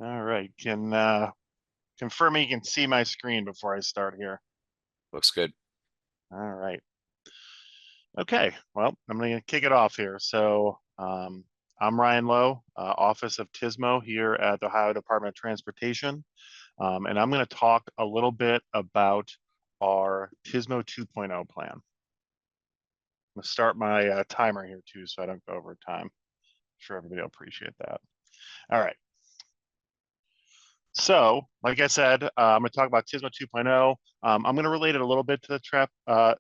All right, can confirm you can see my screen before I start here. Looks good. All right. Okay, well, I'm going to kick it off here. So I'm Ryan Lowe, Office of TSMO here at the Ohio Department of Transportation. And I'm going to talk a little bit about our TSMO 2.0 plan. I'm going to start my timer here too, so I don't go over time. I'm sure everybody will appreciate that. All right. So, like I said, I'm going to talk about TSMO 2.0. I'm going to relate it a little bit to the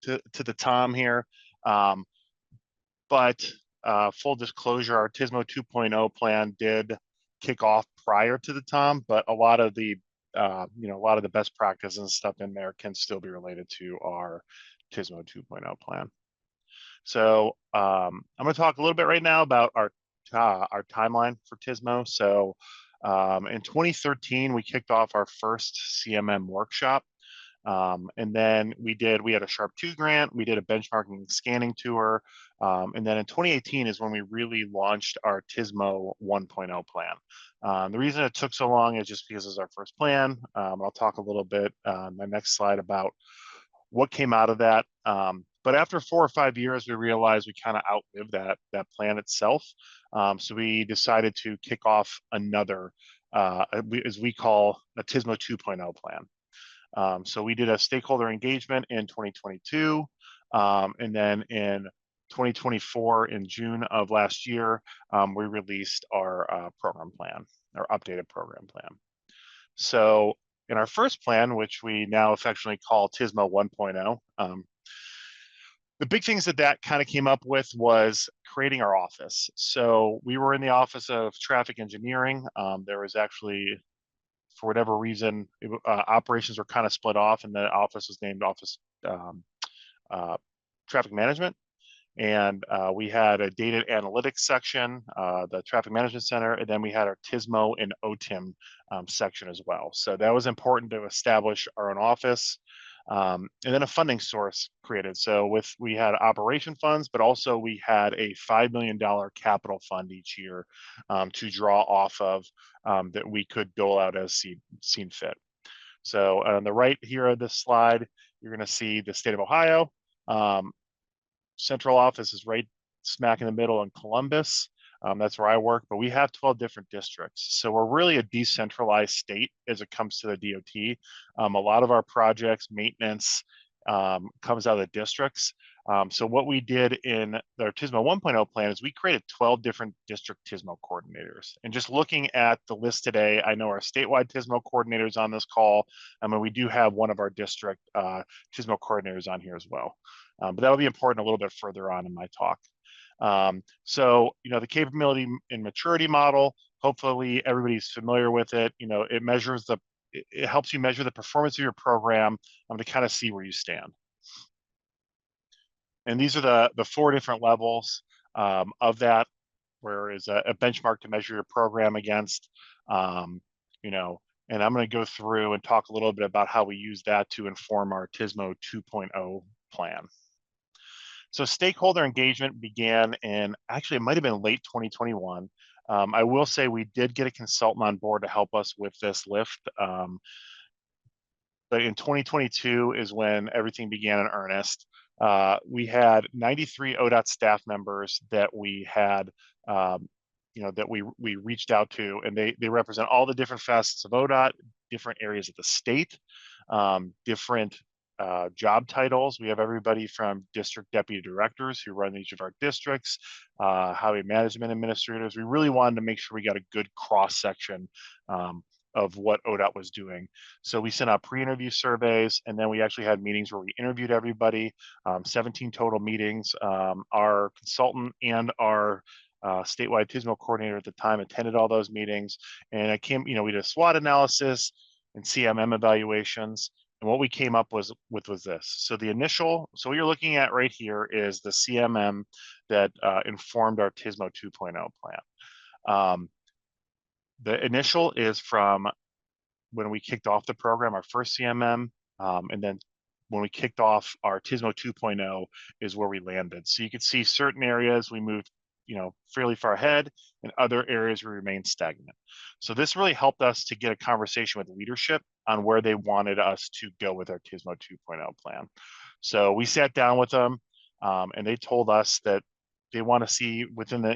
to the TOM here. Um, but full disclosure, our TSMO 2.0 plan did kick off prior to the TOM, but a lot of the a lot of the best practices and stuff in there can still be related to our TSMO 2.0 plan. So I'm going to talk a little bit right now about our timeline for TSMO. So in 2013, we kicked off our first CMM workshop. And then we had a Sharp 2 grant, we did a benchmarking scanning tour. And then in 2018 is when we really launched our TSMO 1.0 plan. The reason it took so long is just because it's our first plan. I'll talk a little bit on my next slide about what came out of that. But after 4 or 5 years, we realized we kind of outlived that plan itself. So we decided to kick off another, as we call a TSMO 2.0 plan. So we did a stakeholder engagement in 2022, and then in 2024, in June of last year, we released our program plan, our updated program plan. So in our first plan, which we now affectionately call TSMO 1.0, the big things that kind of came up with was creating our office. So we were in the Office of Traffic Engineering. There was actually, for whatever reason, operations were kind of split off, and the office was named Office uh, Traffic Management. And we had a data analytics section, the Traffic Management Center, and then we had our TSMO and OTIM section as well. So that was important to establish our own office. And then a funding source created. So we had operation funds, but also we had a $5 million capital fund each year to draw off of that we could dole out as seen fit. So on the right here of this slide, you're going to see the state of Ohio. Central office is right smack in the middle in Columbus. That's where I work, but we have 12 different districts. So we're really a decentralized state as it comes to the DOT. A lot of our projects, maintenance, comes out of the districts. So what we did in our TSMO 1.0 plan is we created 12 different district TSMO coordinators. And just looking at the list today, I know our statewide TSMO coordinators on this call. I mean, we do have one of our district TSMO coordinators on here as well. But that'll be important a little bit further on in my talk. So, the capability and maturity model, hopefully everybody's familiar with it. It helps you measure the performance of your program to kind of see where you stand. And these are the 4 different levels of that, where is a benchmark to measure your program against, and I'm going to go through and talk a little bit about how we use that to inform our TSMO 2.0 plan. So stakeholder engagement began actually, it might have been late 2021. I will say we did get a consultant on board to help us with this lift. But in 2022 is when everything began in earnest. We had 93 ODOT staff members that we had, that we reached out to, and they represent all the different facets of ODOT, different areas of the state, different job titles. We have everybody from district deputy directors who run each of our districts, highway management administrators. We really wanted to make sure we got a good cross section of what ODOT was doing. So we sent out pre-interview surveys, and then we actually had meetings where we interviewed everybody, 17 total meetings. Our consultant and our statewide TSMO coordinator at the time attended all those meetings, and we did a SWOT analysis and CMM evaluations. And what we came up with was this. So so what you're looking at right here is the CMM that informed our TSMO 2.0 plan. The initial is from when we kicked off the program, our first CMM, and then when we kicked off our TSMO 2.0 is where we landed. So you can see certain areas we moved fairly far ahead. In other areas, we remain stagnant. So this really helped us to get a conversation with leadership on where they wanted us to go with our TSMO 2.0 plan. So we sat down with them, and they told us that they want to see within the,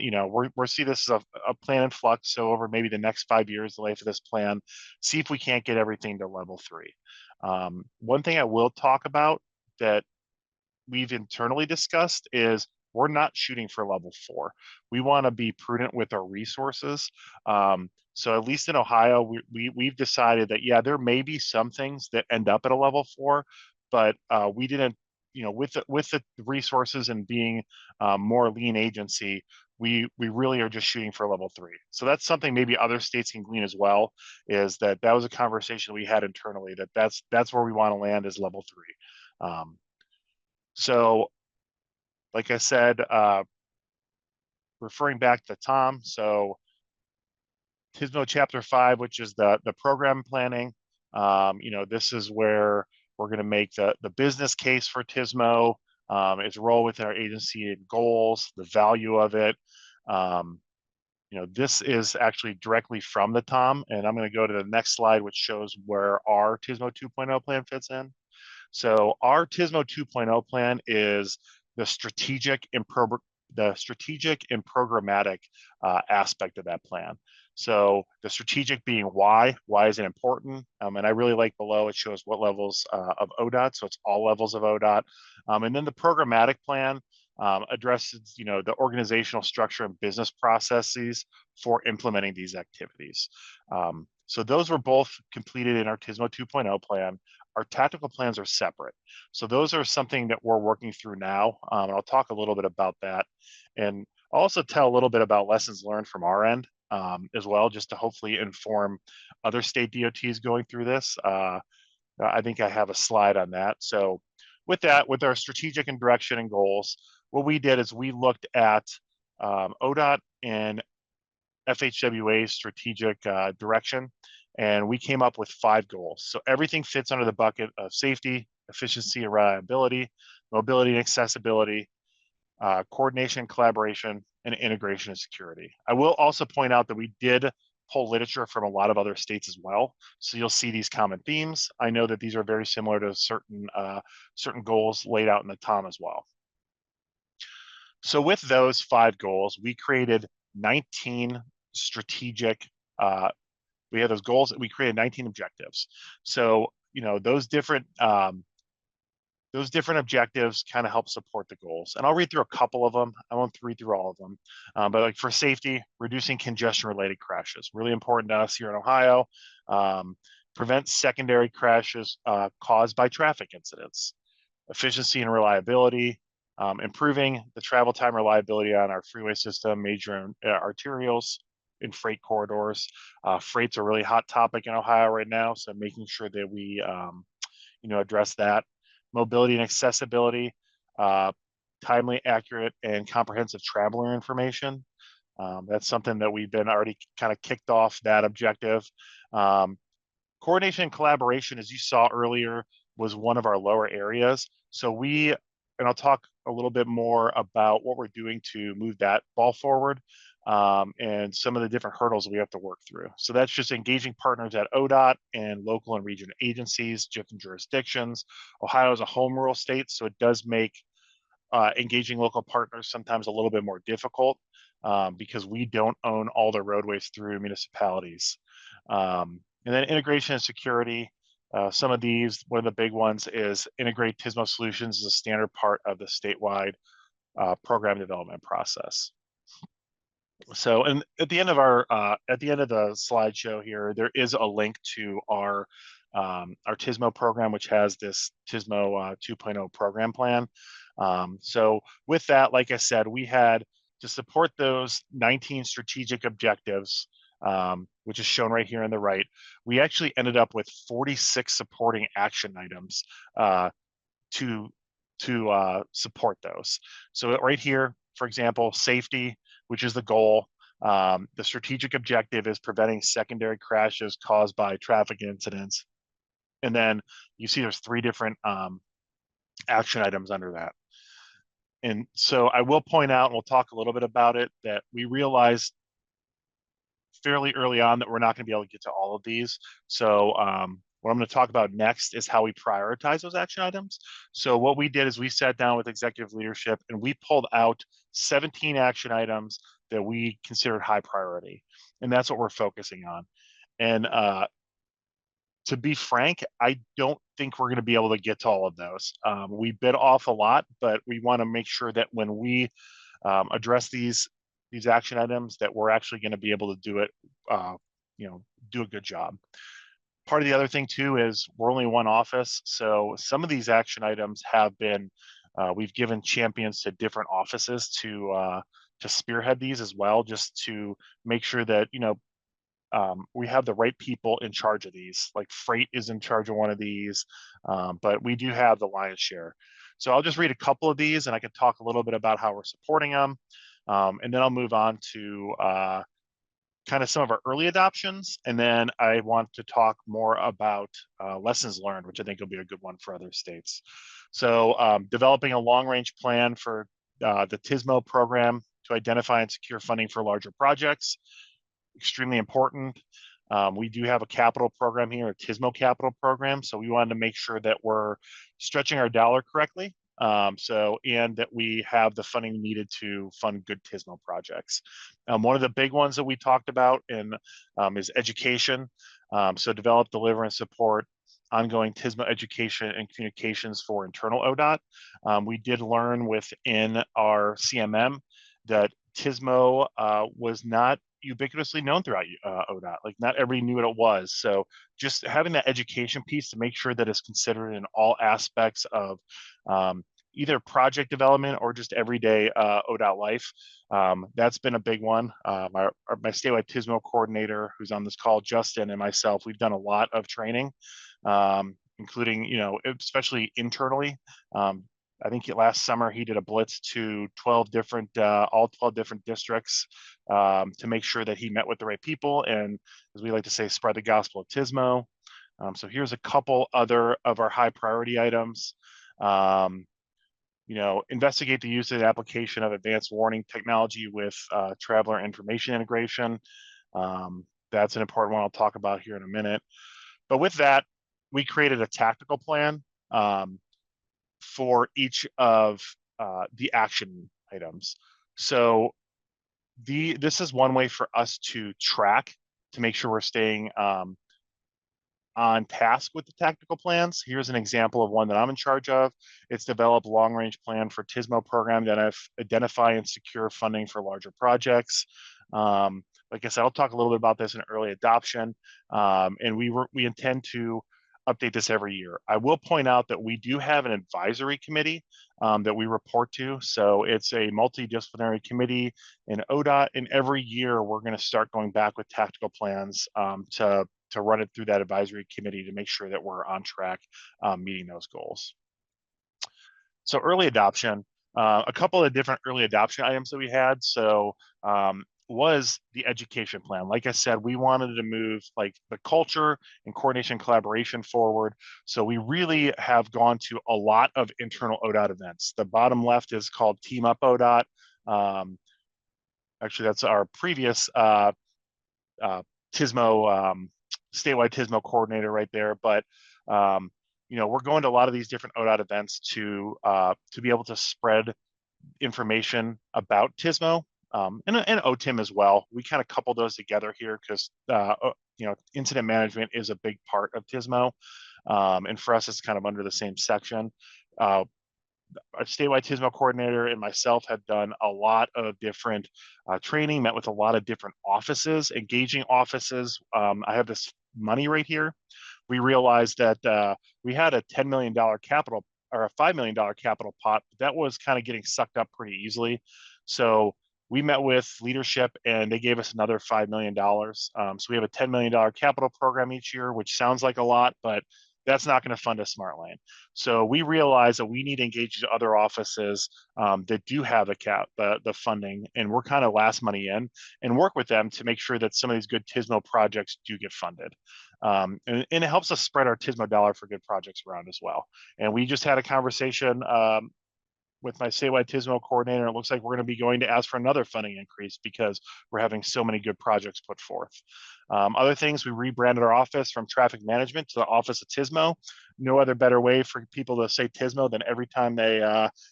we're see this as a plan in flux. So over maybe the next 5 years, the life of this plan, see if we can't get everything to level 3. One thing I will talk about that we've internally discussed is we're not shooting for level 4. We want to be prudent with our resources. So at least in Ohio, we've decided that, yeah, there may be some things that end up at a level 4, but we didn't, with the resources and being more lean agency, we really are just shooting for level 3. So that's something maybe other states can glean as well, is that was a conversation we had internally, that's where we want to land, is level 3. So like I said, referring back to Tom, so TSMO Chapter 5, which is the program planning, this is where we're going to make the business case for TSMO, its role within our agency and goals, the value of it. This is actually directly from the Tom, and I'm going to go to the next slide, which shows where our TSMO 2.0 plan fits in. So our TSMO 2.0 plan is the strategic and programmatic aspect of that plan. So the strategic being why is it important? And I really like below, it shows what levels of ODOT. So it's all levels of ODOT. And then the programmatic plan addresses, the organizational structure and business processes for implementing these activities. So those were both completed in our TSMO 2.0 plan. Our tactical plans are separate. So those are something that we're working through now. And I'll talk a little bit about that. And I'll also tell a little bit about lessons learned from our end as well, just to hopefully inform other state DOTs going through this. I think I have a slide on that. So with that, with our strategic and direction and goals, what we did is we looked at ODOT and FHWA's strategic direction, and we came up with 5 goals. So everything fits under the bucket of safety, efficiency, and reliability, mobility and accessibility, coordination, collaboration, and integration and security. I will also point out that we did pull literature from a lot of other states as well. So you'll see these common themes. I know that these are very similar to certain goals laid out in the TOM as well. So with those 5 goals, we created 19 strategic, we had those goals, we created 19 objectives. So, those different objectives kind of help support the goals. And I'll read through a couple of them. I won't read through all of them. But like for safety, reducing congestion-related crashes, really important to us here in Ohio. Prevent secondary crashes caused by traffic incidents. Efficiency and reliability, improving the travel time reliability on our freeway system, major arterials, in freight corridors. Freight's a really hot topic in Ohio right now, so making sure that we address that. Mobility and accessibility, timely, accurate, and comprehensive traveler information. That's something that we've been already kind of kicked off that objective. Coordination and collaboration, as you saw earlier, was one of our lower areas. So and I'll talk a little bit more about what we're doing to move that ball forward, and some of the different hurdles we have to work through. So that's just engaging partners at ODOT and local and regional agencies, different jurisdictions. Ohio is a home rule state, so it does make engaging local partners sometimes a little bit more difficult because we don't own all the roadways through municipalities. And then integration and security. Some of these, one of the big ones is integrate TSMO solutions as a standard part of the statewide program development process. So, and at the end of the slideshow here, there is a link to our TSMO program, which has this TSMO 2.0 program plan. So with that, like I said, we had to support those 19 strategic objectives, which is shown right here on the right. We actually ended up with 46 supporting action items to support those. So right here, for example, safety, which is the goal. The strategic objective is preventing secondary crashes caused by traffic incidents. And then you see there's 3 different action items under that. And so I will point out, and we'll talk a little bit about it, that we realized fairly early on that we're not going to be able to get to all of these. So what I'm going to talk about next is how we prioritize those action items. So what we did is we sat down with executive leadership and we pulled out 17 action items that we considered high priority. And that's what we're focusing on. And to be frank, I don't think we're going to be able to get to all of those. We bit off a lot, but we want to make sure that when we address these action items, that we're actually going to be able to do it, do a good job. Part of the other thing too is we're only one office, so some of these action items have been we've given champions to different offices to spearhead these as well, just to make sure that we have the right people in charge of these. Like freight is in charge of one of these, but we do have the lion's share. So I'll just read a couple of these and I can talk a little bit about how we're supporting them. And then I'll move on to kind of some of our early adoptions. And then I want to talk more about lessons learned, which I think will be a good one for other states. So developing a long range plan for the TSMO program to identify and secure funding for larger projects. Extremely important. We do have a capital program here, a TSMO capital program. So we wanted to make sure that we're stretching our dollar correctly. And that we have the funding needed to fund good TSMO projects. One of the big ones that we talked about is education. So develop, deliver, and support ongoing TSMO education and communications for internal ODOT. We did learn within our CMM that TSMO was not ubiquitously known throughout ODOT. Like not everybody knew what it was. So just having that education piece to make sure that it's considered in all aspects of either project development or just everyday ODOT life. That's been a big one. My statewide TSMO coordinator, who's on this call, Justin, and myself, we've done a lot of training, including, especially internally. I think last summer he did a blitz to all 12 different districts to make sure that he met with the right people and, as we like to say, spread the gospel of TSMO. So here's a couple other of our high priority items. Investigate the use and application of advanced warning technology with traveler information integration. That's an important one I'll talk about here in a minute. But with that, we created a tactical plan for each of the action items. So this is one way for us to track to make sure we're staying on task with the tactical plans. Here's an example of one that I'm in charge of. It's develop long-range plan for TSMO program that identify and secure funding for larger projects. Like I said, I'll talk a little bit about this in early adoption, and we intend to update this every year. I will point out that we do have an advisory committee that we report to. So it's a multidisciplinary committee in ODOT, and every year we're going to start going back with tactical plans to run it through that advisory committee to make sure that we're on track meeting those goals. So early adoption, a couple of different early adoption items that we had. So was the education plan. Like I said, we wanted to move like the culture and coordination collaboration forward. So we really have gone to a lot of internal ODOT events. The bottom left is called Team Up ODOT. Actually, that's our previous TSMO statewide TSMO coordinator right there. But we're going to a lot of these different ODOT events to be able to spread information about TSMO and OTIM as well. We kind of couple those together here because incident management is a big part of TSMO, and for us, it's kind of under the same section. Our statewide TSMO coordinator and myself have done a lot of different training, met with a lot of different offices, engaging offices. I have this money right here. We realized that we had a $10 million capital or a $5 million capital pot, but that was kind of getting sucked up pretty easily. So we met with leadership and they gave us another $5 million. So we have a $10 million capital program each year, which sounds like a lot, but that's not going to fund a smart lane. So we realize that we need to engage other offices that do have the funding, and we're kind of last money in, and work with them to make sure that some of these good TSMO projects do get funded. And it helps us spread our TSMO dollar for good projects around as well. And we just had a conversation with my statewide TSMO coordinator. It looks like we're going to be going to ask for another funding increase because we're having so many good projects put forth. Other things, we rebranded our office from traffic management to the Office of TSMO. No other better way for people to say TSMO than every time they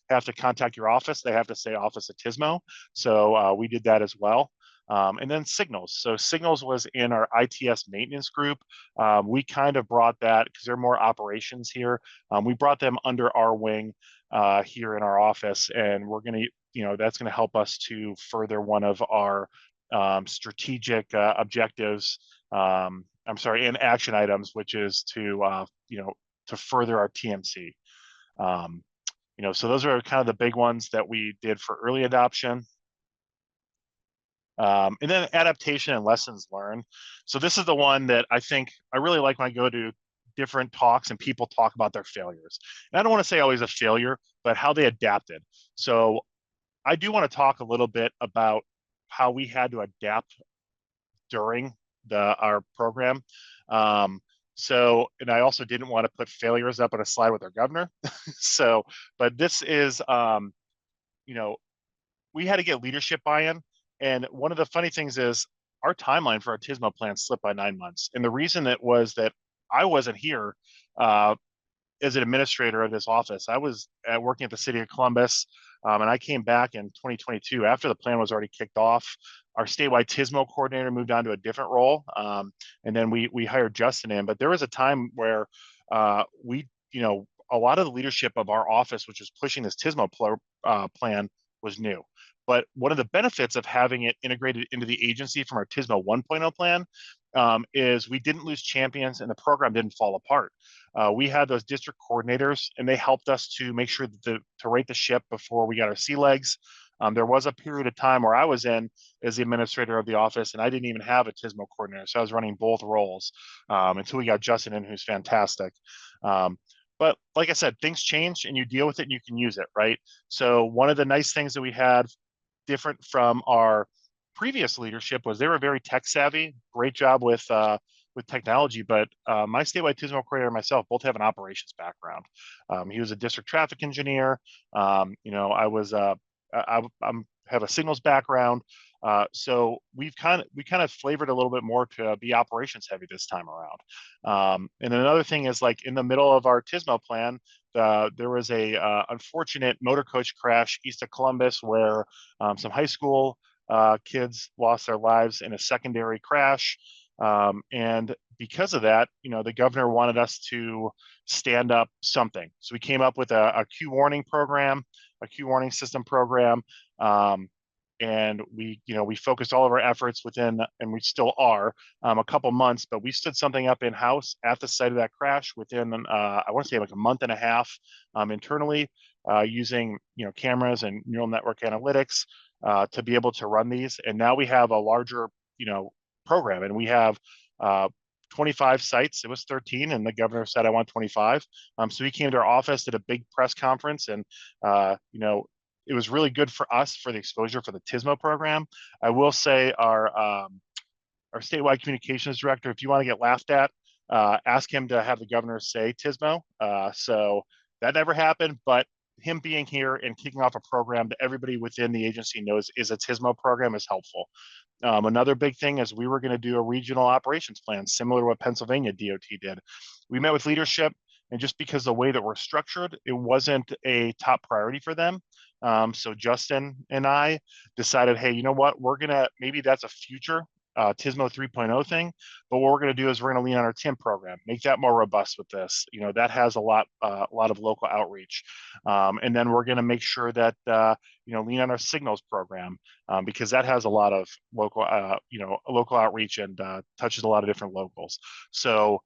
have to contact your office, they have to say Office of TSMO. So we did that as well. And then signals. So signals was in our ITS maintenance group. We kind of brought that because there are more operations here. We brought them under our wing here in our office, and we're going to, that's going to help us to further one of our strategic objectives. I'm sorry, and action items, which is to, to further our TMC. So those are kind of the big ones that we did for early adoption. And then adaptation and lessons learned. So this is the one that I think I really like when I go to different talks and people talk about their failures. And I don't want to say always a failure, but how they adapted. So I do want to talk a little bit about how we had to adapt during our program. And I also didn't want to put failures up on a slide with our governor. But this is, we had to get leadership buy-in. And one of the funny things is our timeline for our TSMO plan slipped by 9 months. And the reason that was that I wasn't here as an administrator of this office. I was working at the city of Columbus, and I came back in 2022 after the plan was already kicked off. Our statewide TSMO coordinator moved on to a different role, and then we hired Justin in. But there was a time where a lot of the leadership of our office, which was pushing this TSMO plan, was new. But one of the benefits of having it integrated into the agency from our TSMO 1.0 plan is we didn't lose champions and the program didn't fall apart. We had those district coordinators, and they helped us to make sure to right the ship before we got our sea legs. There was a period of time where I was in as the administrator of the office, and I didn't even have a TSMO coordinator, so I was running both roles until we got Justin in, who's fantastic. But like I said, things change, and you deal with it, and you can use it, right? So one of the nice things that we had different from our previous leadership was they were very tech savvy. Great job with technology, but my statewide TSMO coordinator and myself both have an operations background. He was a district traffic engineer. I was I have a signals background. So we kind of flavored a little bit more to be operations heavy this time around. And another thing is, like, in the middle of our TSMO plan, there was a unfortunate motor coach crash east of Columbus where some high school kids lost their lives in a secondary crash. And because of that, the governor wanted us to stand up something. So we came up with a Q warning program, a Q warning system program. And we focused all of our efforts within, and we still are, a couple months, but we stood something up in-house at the site of that crash within, I want to say like a month and a half internally, using, cameras and neural network analytics to be able to run these. And now we have a larger, program, and we have 25 sites. It was 13, and the governor said, I want 25. So he came to our office at a big press conference, and, it was really good for us for the exposure for the TSMO program. I will say our statewide communications director, if you want to get laughed at, ask him to have the governor say TSMO. So that never happened, but him being here and kicking off a program that everybody within the agency knows is a TSMO program is helpful. Another big thing is we were going to do a regional operations plan, similar to what Pennsylvania DOT did. We met with leadership, and just because the way that we're structured, it wasn't a top priority for them. So Justin and I decided, hey, you know what? Maybe that's a future TSMO 3.0 thing, but what we're going to do is we're going to lean on our TIM program, make that more robust with this. That has a lot of local outreach. And then we're going to make sure that, lean on our signals program because that has a lot of local outreach and touches a lot of different locals. So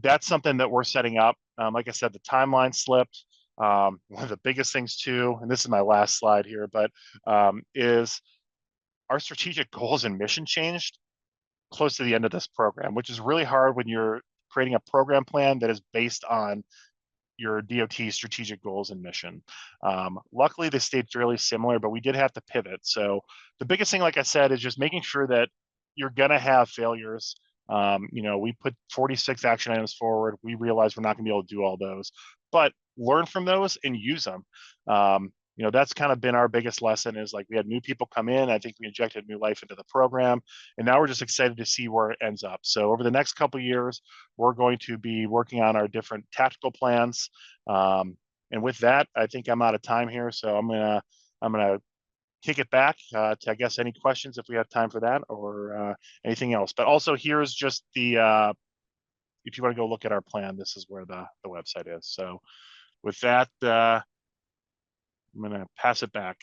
that's something that we're setting up. Like I said, the timeline slipped. One of the biggest things too, and this is my last slide here, but is our strategic goals and mission changed close to the end of this program, which is really hard when you're creating a program plan that is based on your DOT strategic goals and mission. Luckily, they stayed fairly similar, but we did have to pivot. So the biggest thing, like I said, is just making sure that you're going to have failures. We put 46 action items forward. We realized we're not going to be able to do all those, but learn from those and use them. You know, that's kind of been our biggest lesson is like we had new people come in. I think we injected new life into the program, and now we're just excited to see where it ends up. So over the next couple of years, we're going to be working on our different tactical plans. And with that, I think I'm out of time here. So I'm gonna kick it back to, I guess, any questions if we have time for that, or anything else. But also here's just the if you want to go look at our plan, this is where the website is. So with that, I'm going to pass it back.